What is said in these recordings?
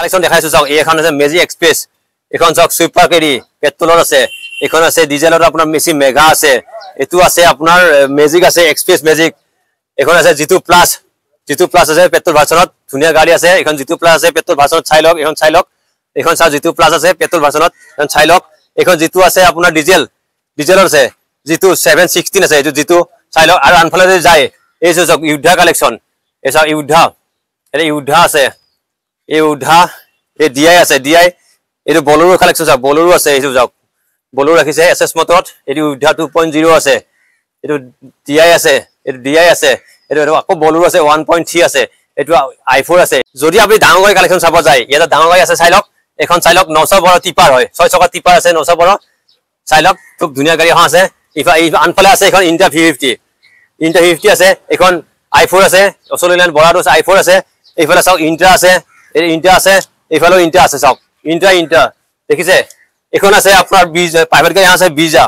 collection দেখাইছো চাওক এইখন আছে মেজিক এক্সপ্ৰেছ এখন চাওক সুপাৰ কেৰি পেট্ৰলৰ আছে এখন আছে ডিজেলৰ আপোনাৰ মেচি মেগা আছে এটো আছে আপোনাৰ মেজিক আছে এক্সপ্ৰেছ মেজিক এখন আছে জিতু প্লাস আছে পেট্ৰল ভাৰ্চনত ধুনিয়া গাড়ী আছে এখন জিতু প্লাস আছে পেট্ৰল ভাৰ্চনত চাই লওক এখন চাও জিতু প্লাস আছে পেট্ৰল ভাৰ্চনত এখন চাই লওক এখন জিতু আছে আপোনাৰ ডিজেলৰ আছে জিতু 716 আছে এটো জিতু চাই লওক আৰু আনফালে যায় এই চাওক ইউদ্ধা কালেকশন এই চাওক ইউদ্ধা আছে এই উদ্ধা এই ডিআই আছে ডিআই এটো বলেৰো কালেকশন চাওক বলেৰো আছে এইটো যাওক বলেৰো ৰাখিছে এসএস মটৰত এটো উদ্ধা 2.0 আছে এটো ডিআই আছে এটো আকৌ বলেৰো আছে 1.3 আছে এটো i4 আছে যদি আপুনি ডাঙৰ গাড়ী কালেকশন চাব যায় ইয়াত ডাঙৰ গাড়ী আছে চাই লওক এখন চাই লওক 912 টিপাৰ হয় 6 চকা টিপাৰ আছে 912 চাই লওক খুব ধুনিয়া গাড়ী এখন আছে আনফালে আছে এখন ইন্টা V50 আছে এখন i4 আছে অসলিলেন বৰাটো আছে i4 আছে এইফালে চাওক ইন্টা আছে এইফালে ইন্টা আছে চাওক ইন্টা দেখিছে এখন আছে আপোনাৰ প্ৰাইভেট গাড়ী আছে বিজা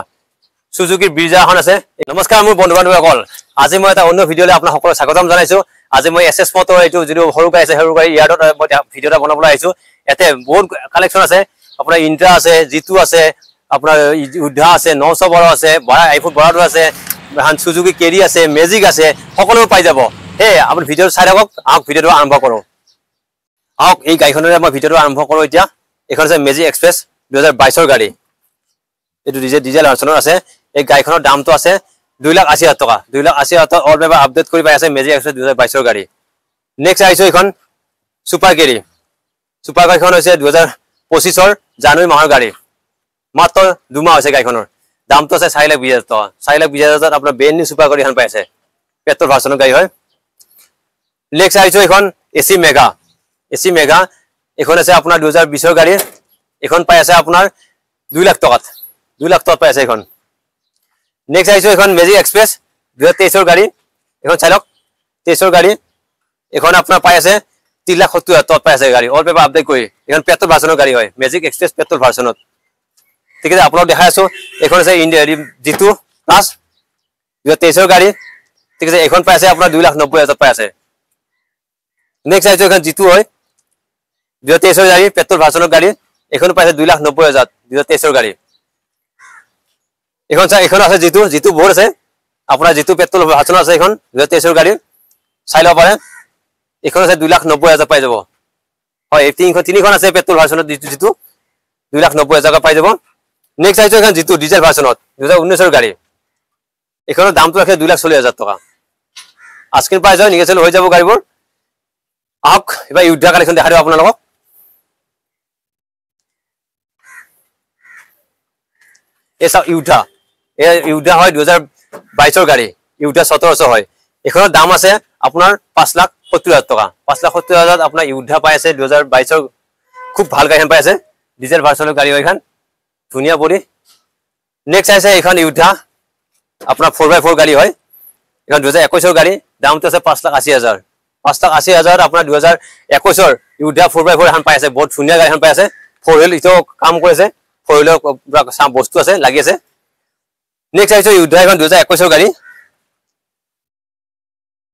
সুজুকি বিজা এখন আছে নমস্কাৰ মোৰ বন্ধু বান্ধৱীসকল আজি মই এটা অন্য ভিডিঅলৈ আপোনাক সকলো স্বাগতম জনাইছো আজি মই এসএস মটৰ এইটো যিটো সৰু গাড়ী আছে সৰু গাড়ী ইয়াত মই ভিডিঅটা বনাবলৈ আহিছো এতে বহুত কালেকশন আছে আপোনাৰ ইন্টা আছে জিতু আছে আপোনাৰ উদ্ধা আছে 912 আছে বড়া i4 বড়াটো আছে হান সুজুকি কেৰি আছে মেজিক আছে সকলো পাই যাব হে আপুনি ভিডিঅ চাই থাকক আক ভিডিঅটো আৰম্ভ কৰো আক এই গাড়ীখনৰে মই ভিডিঅটো আৰম্ভ কৰো এতিয়া এখন আছে মেজিক এক্সপ্ৰেছ 2022 ৰ গাড়ী এটো ডিজেল ভাৰ্চনৰ আছে এই গাড়ীখনৰ দামটো আছে 2,80,000 টকা 2,80,000 টকা অল পেপাৰ আপডেট কৰি পাই আছে মেজিক এক্সপ্ৰেছ 2022 ৰ গাড়ী নেক্সট আইছো এখন সুপাৰ গাড়ীখন হৈছে 2025 ৰ জানুৱাৰী মাহৰ গাড়ী মাত্ৰ 2 মাহ হৈছে গাড়ীখনৰ দামটো আছে 4,20,000 টকা 4,20,000 আপোনাৰ ব্ৰেণ্ড নিউ সুপাৰ গাড়ীখন পাই আছে পেট্ৰল ভাৰ্চনৰ গাড়ী হয় নেক্সট আইছো এখন এসি মেগা এখন আছে আপোনাৰ 2020 ৰ গাড়ী এখন পাই আছে আপোনাৰ 2 লাখ টকাত পাই আছে এখন নেক্সট আইছো এখন মেজিক এক্সপ্ৰেছ 2023 ৰ গাড়ী এখন চাই লওক 23 ৰ গাড়ী এখন আপোনাৰ পাই আছে 3,70,000 টকাত পাই আছে গাড়ী অল পেপাৰ আপডেট কৰি এখন পেট্ৰল ভাৰ্চনৰ গাড়ী হয় মেজিক এক্সপ্ৰেছ পেট্ৰল ভাৰ্চনত ঠিক আছে আপোনাক দেখাই আছো এখন আছে ইন্ডিয়া জিতু প্লাস 2023 ৰ গাড়ী ঠিক আছে এখন পাই আছে আপোনাৰ 2,90,000 পাই আছে নেক্সট আইছো এখন জিতু হয় 2023 ৰ গাড়ী পেট্ৰল ভাৰ্চনৰ গাড়ী এখন পাই আছে 2,90,000 2023 ৰ গাড়ী এখন আছে জিতু বহুত আছে আপোনাৰ জিতু পেট্ৰল ভাৰ্চনৰ আছে এখন 2023 ৰ গাড়ী চাই লব পাৰে এখন আছে 2,90,000 পাই যাব হয় তিনিখন আছে পেট্ৰল ভাৰ্চনত জিতু 2,90,000 পাই যাব নেক্সট আইছো এখন জিতু ডিজেল ভাৰ্চনত 2019 ৰ গাড়ী এখনৰ দামটো ৰাখে 2,40,000 টকা আজকেৰ প্ৰাইস হয় নিগেশন হয়ে যাব গাড়িবোৰ আক এবাৰ ইউদ্ধা কালেকশন দেখা দিব আপোনালোকক এসা ইউদ্ধা হয় 2022 ৰ গাড়ী ইউদ্ধা 1700 হয় এখনৰ দাম আছে আপোনাৰ 5,70,000 টকা 5,70,000 আপোনাৰ ইউদ্ধা পাই আছে 2022 ৰ খুব ভাল গাড়ী পাই আছে ডিজেল ভাৰ্চনৰ গাড়ী হয় এখন ধুনিয়া বডি নেক্সট আছে এখন ইউদ্ধা আপোনাৰ 4x4 গাড়ী হয় এখন 2021 ৰ গাড়ী দামটো আছে 5,80,000 5,80,000 আপোনাৰ 2021 ৰ ইউদ্ধা 4x4 এখন পাই আছে বহুত ধুনিয়া গাড়ী এখন পাই আছে 4 হুইল ইটো কাম কৰিছে 4 হুইলৰ সব বস্তু আছে লাগি আছে নেক্সট আছে ইউদ্ধা এখন 2021 ৰ গাড়ী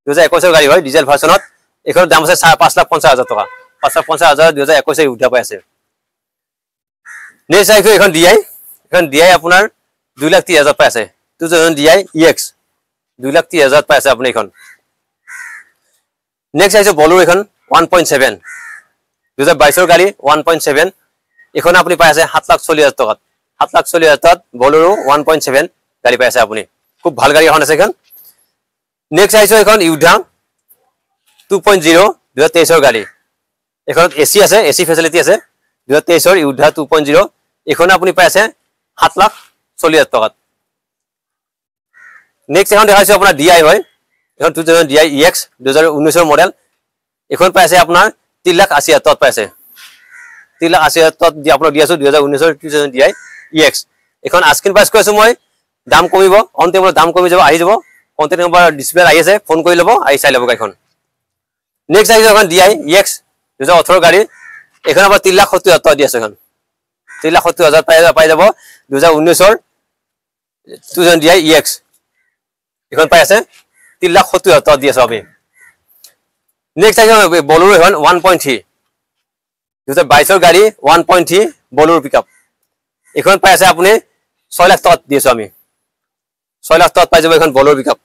2021 ৰ গাড়ী হয় ডিজেল ভাৰ্চনত এখনৰ দাম আছে 5,50,000 টকা 5,50,000 2021 ইউদ্ধা পাই আছে নেক্সট আছে এখন ডিআই আপোনাৰ 2,30,000 পাই আছে 2000 ডিআই EX 2,30,000 পাই আছে আপুনি এখন নেক্সট আছে বলেৰো এখন 1.7 2022 ৰ গাড়ী 1.7 এখন আপুনি পাই আছে 7,40,000 টকা 7,40,000 টকাত বলেৰো 1.7 গাড়ী পাই আছে আপুনি খুব ভাল গাড়ী এখন আছে এখন নেক্সট আছে এখন ইউদ্ধা 2.0 2023 ৰ গাড়ী এখন এসি আছে এসি ফেসিলিটি আছে 2023 ৰ ইউদ্ধা 2.0 এখন আপুনি পাই আছে 7,40,000 টকাত নেক্সট এখন দেখাইছো আপোনাৰ ডিআই হয় এখন 2000 ডিআই EX 2019 ৰ মডেল এখন পাই আছে আপোনাৰ 3,80,000 টকাত পাই আছে 3,80,000 টকাত দি আপোনাক দি আছো 2019 ৰ 2000 ডিআই EX এখন আস্কিং প্রাইস কৈছো মই দাম কমিব অন টেবল দাম কমি যাব আহি যাব কন্টাক্ট নম্বৰ ডিসপ্লে আহি আছে ফোন কৰি লব আহি চাই লব গাইখন নেক্সট আহিছে এখন ডিআই EX 2018 গাড়ী এখন আবার 3,70,000 টকা দি আছে এখন 3,70,000 পাই যাব 2019 ৰ 2000 ডিআই EX এখন পাই আছে 3,70,000 টকা দি আছে আমি নেক্সট আহিছে বলেৰো এখন 1.3 2022 গাড়ী 1.3 বলেৰো পিকআপ এখন পাই আছে আপুনি 6 লাখ টকাত দিছো আমি 6 লাখ টকাত পাই যাব এখন বলেৰো পিকআপ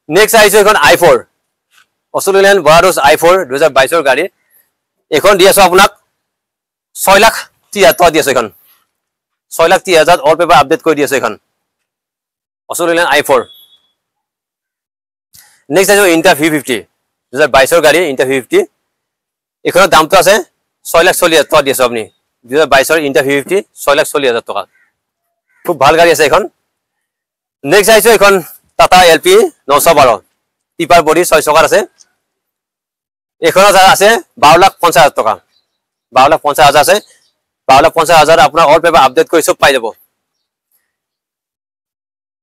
নেক্সট আহিছে এখন i4 অস্ট্ৰেলিয়ান বৰাডোছ i4 2022 গাড়ী এখন দি আছো আপোনাক 6 লাখ 30 টকা দি আছো এখন 6 লাখ 30,000 অল পেপাৰ আপডেট কৰি দি আছো এখন অস্ট্ৰেলিয়ান i4 নেক্সট আহিছে ইন্টা V50 2022 গাড়ী ইন্টা V50 এখনৰ দামটো আছে 6 লাখ 40,000 টকা দি আছো আপুনি 2022 ইন্টা V50 6 লাখ 40,000 টকা খুব ভাল গাড়ী আছে এখন নেক্সট আহিছে এখন টাটা LP 912 টিপাৰ বডি 6 চকাৰ আছে এখনৰ আছে 12 লাখ 50,000 টকা 12 লাখ 50,000 আছে 12 লাখ 50,000 আপোনাৰ অল পেপাৰ আপডেট কৰি সব পাই যাব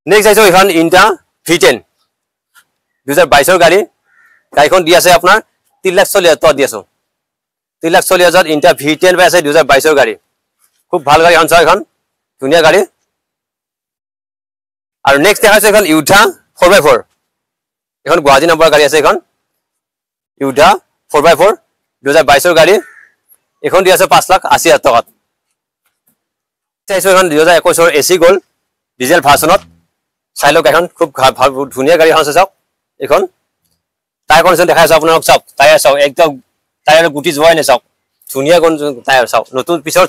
নেক্সট আহিছে এখন ইন্টা V10 2022 গাড়ী গাড়ীখন দি আছে আপোনাৰ 3 লাখ 40,000 টকা দি আছো 3 লাখ 40,000 ইন্টা V10 পাই আছে 2022 গাড়ী খুব ভাল গাড়ী হন এখন ধুনীয়া গাড়ী আৰু নেক্সট দেখাইছে এখন ইউধা 4x4 এখন গুৱাহাটী নম্বৰ গাড়ী আছে এখন ইউধা 4x4 2022 গাড়ী এখন দি আছে 5 লাখ 80,000 টকাত চাইছো এখন 2021 এসি গোল্ড ডিজেল ভাৰ্চনত চাইলক এখন খুব ধুনীয়া গাড়ী আছে চাওক এখন টায়াৰ কণ্ডিশ্যন দেখাইছো আপোনাক চাওক টায়াৰ চাওক একদম টায়াৰ গুটি যোৱাই নাই চাওক ধুনীয়া কোন টায়াৰ চাওক নতুন পিছৰ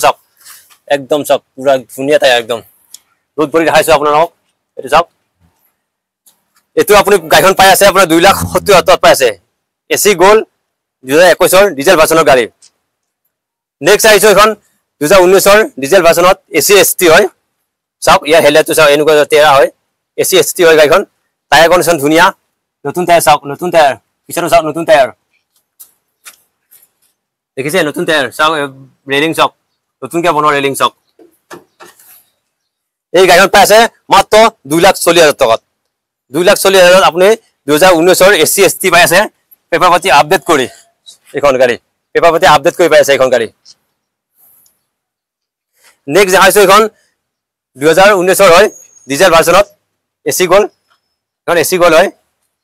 চাওক একদম চাওক পুৰা ধুনীয়া টায়াৰ একদম ৰোদ পৰি দেখাইছো আপোনাক এটো চাওক এটো আপুনি গাড়ীখন পাই আছে আপোনাৰ 2 লাখ 70,000 পাই আছে এসি গোল্ড 2021 ডিজেল ভাৰ্চনৰ গাড়ী নেক্সট আহিছো এখন 2019 ডিজেল ভাৰ্চনত এসি এসটি হয় চাওক ইয়া হেলাটো চাওক এনেকুৱা 13 হয় এসি এসটি হয় গাড়ীখন টায়াৰ কণ্ডিশ্যন ধুনীয়া নতুন টায়াৰ চাওক নতুন টায়াৰ পিছৰ চাওক নতুন টায়াৰ দেখিছে নতুন টায়াৰ চাওক ৰেলিং চাওক নতুনকৈ বনোৱা ৰেলিং চাওক এই গাড়ীখন পাই আছে মাত্ৰ 2 লাখ 40,000 টকাত 2 লাখ 40,000 আপুনি 2019 এসি এসটি পাই আছে পেপাৰ পাতি আপডেট কৰি এখন গাড়ী পেপাৰ পাতি আপডেট কৰি পাই আছে এখন গাড়ী নেক্সট দেখাইছো এখন 2019 হয় ডিজেল ভাৰ্চনত এসি গোল্ড এখন এসি গোল্ড হয়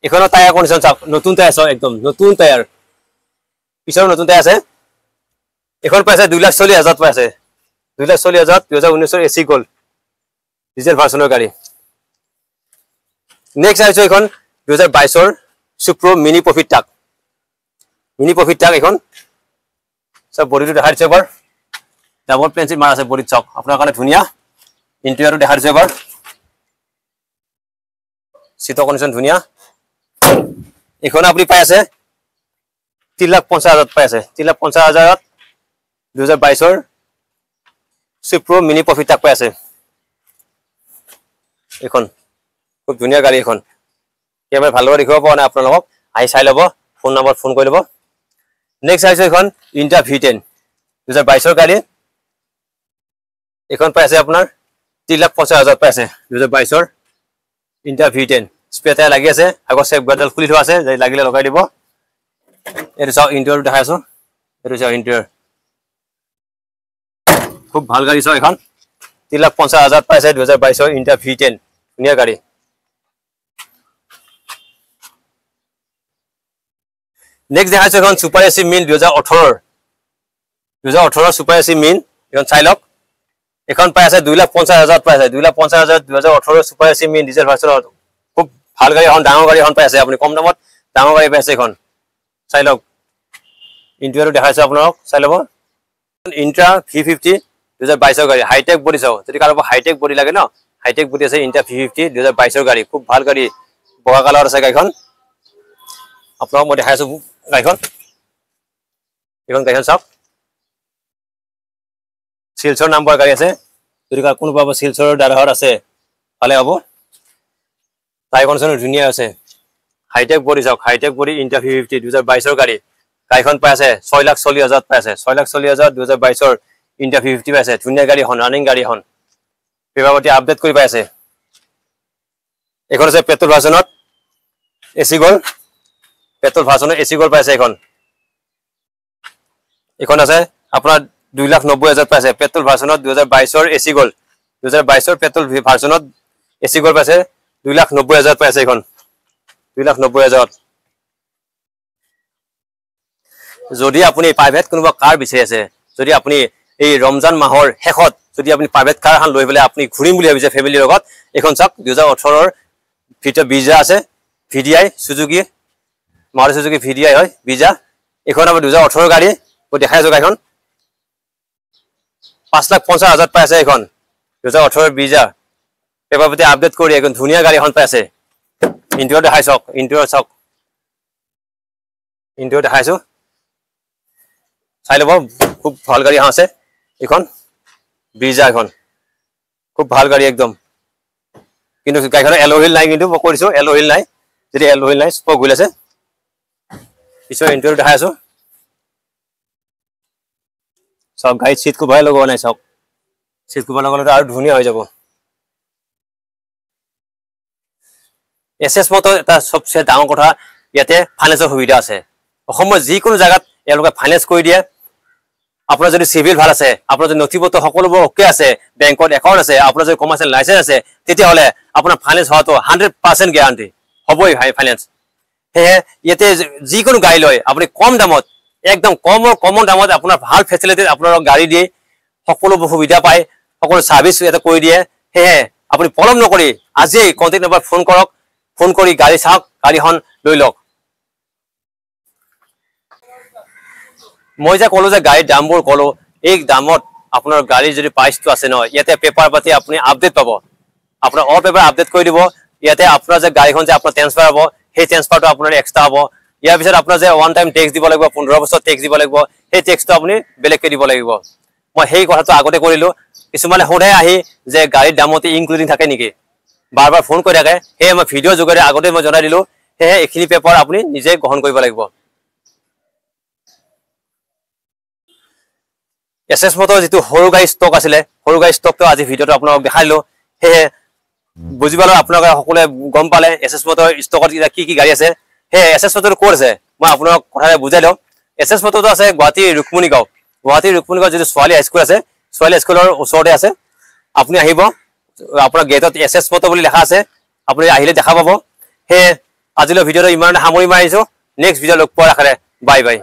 এখনৰ টায়াৰ কণ্ডিশ্যন চাওক নতুন টায়াৰ চাওক একদম নতুন টায়াৰ পিছৰ নতুন টায়াৰ আছে এখন পাই আছে 2 লাখ 40,000 পাই আছে 2 লাখ 40,000 2019 এসি গোল্ড ডিজেল ভাৰ্চনৰ গাড়ী নেক্সট আহিছো এখন 2022 সুপ্ৰো মিনি প্ৰফিট টাক এখন সব বডিটো দেখাই দিছে এবাৰ ডাবল পেন্সিল মাৰ আছে বডিত চাওক আপোনাৰ কাৰণে ধুনীয়া ইন্টেৰিয়ৰটো দেখাই দিছে এবাৰ সিটো কণ্ডিশ্যন ধুনীয়া এখন আপুনি পাই আছে 3 লাখ 50,000 পাই আছে 3 লাখ 50,000 2022 সুপ্ৰো মিনি প্ৰফিট টাক পাই আছে এখন খুব ধুনীয়া গাড়ী এখন কেমেৰা ভালদৰে দেখিব পৰা নাই আপোনালোকক আহি চাই ল'ব ফোন নম্বৰ ফোন কৰি ল'ব নেক্সট আহিছে এখন ইন্টা V10 2022 গাড়ী এখন পাই আছে আপোনাৰ 3 লাখ 50,000 পাই আছে 2022 ইন্টা V10 স্পেয়াৰ টায়াৰ লাগি আছে আগৰ সেফ গাৰ্ডল খুলি থোৱা আছে লাগিলে লগাই দিব এটো চাও ইন্টেৰিয়ৰ দেখাইছো এটো চাও ইন্টেৰিয়ৰ খুব ভাল গাড়ী চাও এখন 3 লাখ 50,000 পাই আছে 2022 ইন্টা V10 ধুনীয়া গাড়ী নেক্সট দেখাইছো এখন সুপাৰ এসি মিন 2018 সুপাৰ এসি মিন এখন চাই লওক এখন পাই আছে 2 লাখ 50,000 পাই আছে 2 লাখ 50,000 2018 সুপাৰ এসি মিন ডিজেল ভাৰ্চনৰ খুব ভাল গাড়ী এখন ডাঙৰ গাড়ী এখন পাই আছে আপুনি কম দামত ডাঙৰ গাড়ী পাই আছে এখন চাই লওক ইন্টেৰিয়ৰ দেখাইছো আপোনাক চাই ল'ব ইন্ট্ৰা V50 2022 গাড়ী হাইটেক বডি চাও যদি কাৰোবাৰ হাইটেক বডি লাগে ন হাইটেক বডি আছে ইন্ট্ৰা V50 2022 গাড়ী খুব ভাল গাড়ী বগা কালাৰ আছে গাড়ীখন আপোনাক মই দেখাইছো গাড়ীখন এখন গাড়ীখন চাওক শিলচৰ নাম্বাৰ গাড়ী আছে যদি কোনোবা শিলচৰৰ দাৰাহত আছে ভালে হ'ব টায়াৰ কণ্ডিশ্যন ধুনীয়া আছে হাইটেক বডি চাওক হাইটেক বডি ইন্ট্ৰা V50 2022 গাড়ী গাড়ীখন পাই আছে 6 লাখ 40,000 পাই আছে 6 লাখ 40,000 2022 ইন্ট্ৰা V50 পাই আছে ধুনীয়া গাড়ী এখন ৰানিং গাড়ী এখন পেপাৰটি আপডেট কৰি পাই আছে এখন আছে পেট্ৰল ভাৰ্চনত এসি গোল্ড পেট্ৰল ভাৰ্চনত এসি গোল্ড পাই আছে এখন আছে আপোনাৰ 2,90,000 পাই আছে পেট্ৰল ভাৰ্চনত 2022 এসি গোল্ড 2022 পেট্ৰল ভাৰ্চনত এসি গোল্ড পাই আছে 2,90,000 পাই আছে এখন 2,90,000 যদি আপুনি প্ৰাইভেট কোনোবা কাৰ বিচাৰি আছে যদি আপুনি এই ৰমজান মাহৰ শেষত যদি আপুনি প্ৰাইভেট কাৰ এখন লৈ পেলাই আপুনি ঘূৰিম বুলি ভাবিছে ফেমিলিৰ লগত এখন চাওক 2018 ৰ ভিতৰত বিজা আছে VDI Suzuki Maruti Suzuki VDI হয় বিজা এখন আমাৰ 2018 গাড়ী মই দেখাই আছো গাড়ীখন 5,50,000 পাই আছে এখন 2018 বিজা পেপাৰ পাতি আপডেট কৰি এখন ধুনীয়া গাড়ী এখন পাই আছে ইণ্টেৰিয়ৰ দেখাই চাওক ইণ্টেৰিয়ৰ দেখাইছো চাই ল'ব খুব ভাল গাড়ী আছে এখন ব্ৰিজা এখন খুব ভাল গাড়ী একদম কিন্তু গাড়ীখনৰ এল'হিল নাই কিন্তু মই কৰিছো এল'হিল নাই যদি এল'হিল নাই স্পক হুইল আছে পিছৰ ইণ্টেৰিয়ৰ দেখাই আছো সব গাড়ী সিট কভাৰ লগোৱা নাই সব সিট কভাৰ লগালে আৰু ধুনীয়া হৈ যাব এসএস মতো এটা সবচেয়ে ডাঙৰ কথা ইয়াতে ফাইনেন্সৰ সুবিধা আছে অসমৰ যিকোনো জায়গাত এলোকে ফাইনেন্স কৰি দিয়ে আপোনাৰ যদি সিভিল ভাল আছে আপোনাৰ যদি নথিপত্ৰ সকলোবোৰ ওকে আছে বেংকত একাউণ্ট আছে আপোনাৰ যদি কমাৰ্চিয়েল লাইসেন্স আছে তেতিয়া হলে আপোনাৰ ফাইনেন্স হোৱাটো 100% গ্যাৰান্টি হ'বই ফাইনেন্স হে ইয়াতে যিকোনো গাড়ী লয় আপুনি কম দামত একদম কমন দামত আপোনাৰ ভাল ফেসিলিটি আপোনাৰ গাড়ী দিয়ে সকলোবোৰ সুবিধা পায় সকলো সাৰ্ভিস এটা কৰি দিয়ে হে আপুনি পলম নকৰি আজি কন্টাক্ট নম্বৰ ফোন কৰক ফোন কৰি গাড়ী চাওক গাড়ীখন লৈ লওক মই যে কলো যে গাড়ীৰ দামবোৰ কলো এই দামত আপোনাৰ গাড়ী যদি প্ৰাইসটো আছে ন ইয়াতে পেপাৰ পাতি আপুনি আপডেট পাব আপোনাৰ অল পেপাৰ আপডেট কৰি দিব ইয়াতে আপোনাৰ যে গাড়ীখন যে আপোনাৰ ট্ৰান্সফাৰ হ'ব সেই ট্ৰান্সফাৰটো আপোনাৰ এক্সট্ৰা হ'ব ইয়াৰ পিছত আপোনাৰ যে ওয়ান টাইম টেক্স দিব লাগিব 15 বছৰ টেক্স দিব লাগিব সেই টেক্সটো আপুনি বেলেগকৈ দিব লাগিব মই সেই কথাটো আগতে কৰিলো কিছুমানে সদায় আহি যে গাড়ীৰ দামতে ইনক্লুডিং থাকে নেকি বাৰবাৰ ফোন কৰি থাকে সেই মই ভিডিঅ' যোগেৰে আগতে মই জনাই দিলো সেই এইখিনি পেপাৰ আপুনি নিজে গ্ৰহণ কৰিব লাগিব এসএস মতো যেটো সৰু গাড়ী ষ্টক আছিলে সৰু গাড়ী ষ্টকটো আজি ভিডিঅ'টো আপোনাক দেখাইলো হে বুজিবালো আপোনাক সকলে গম পালে এসএস মতো ষ্টকত কি গাড়ী আছে হে এসএস মতো কোৰ আছে মই আপোনাক কথাৰে বুজাই লওঁ এসএস মতো আছে গুৱাহাটী ৰুকমণিগাঁও যেটো ছোৱালী হাইস্কুল আছে ছোৱালী হাইস্কুলৰ ওচৰতে আছে আপুনি আহিব আপোনাৰ গেটত এসএস মতো বুলি লেখা আছে আপুনি আহিলে দেখা পাব হে আজিলৈ ভিডিঅ'টো ইমান সামৰি মাৰিছো নেক্সট ভিডিঅ' লগ পোৱাৰ আশাৰে বাই বাই